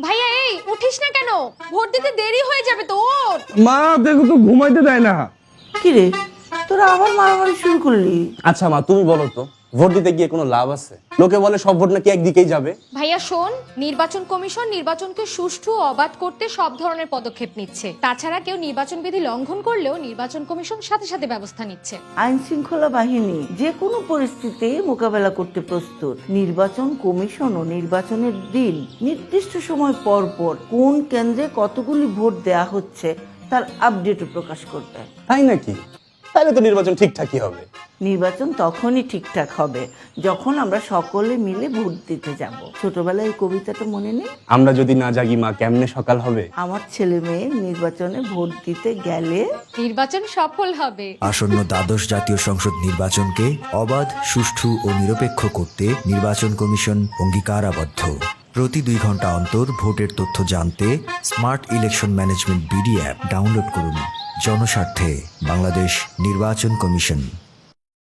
ভাইয়া এই উঠিস না কেন? ভোট দিতে দেরি হয়ে যাবে তো, ওঠ। মা দেখো তো ঘুমাইতে দেয় না। কি রে, তোরা আবার মারামারি শুরু করলি? আচ্ছা মা, তুমি বলো তো, ভোট দিতে গিয়ে কোনো লাভ আছে? লোকে বলে সব ভোট নাকি একদিকেই যাবে। ভাইয়া শোন, নির্বাচন কমিশন নির্বাচনকে সুষ্ঠু ও অবাধ করতে সব ধরনের পদক্ষেপ নিচ্ছে। তাছাড়া কেউ নির্বাচন বিধি লঙ্ঘন করলেও নির্বাচন কমিশন সাথে সাথে ব্যবস্থা নিচ্ছে। আইন শৃঙ্খলা বাহিনী যে কোনো পরিস্থিতি মোকাবেলা করতে প্রস্তুত। নির্বাচন কমিশনও নির্বাচনের দিন নির্দিষ্ট সময় পর পর কোন কেন্দ্রে কতগুলি ভোট দেয়া হচ্ছে তার আপডেটও প্রকাশ করবে। তাই নাকি? তাহলে তো নির্বাচন ঠিকঠাকই হবে। নির্বাচন তখনই ঠিকঠাক হবে যখন আমরা সকলে মিলে ভোট দিতে যাব। ছোটবেলায় এই কবিতাটা মনে নেই? আমরা যদি না জাগি মা, কেমনে সকাল হবে? আমার ছেলে মেয়ে নির্বাচনে ভোট দিতে গেলে নির্বাচন সফল হবে। আসন্ন দ্বাদশ জাতীয় সংসদ নির্বাচনকে অবাধ, সুষ্ঠু ও নিরপেক্ষ করতে নির্বাচন কমিশন অঙ্গীকারাবদ্ধ। প্রতি 2 ঘন্টা অন্তর ভোটের তথ্য জানতে smart election management BD app download করুন। জনস্বার্থে বাংলাদেশ নির্বাচন কমিশন।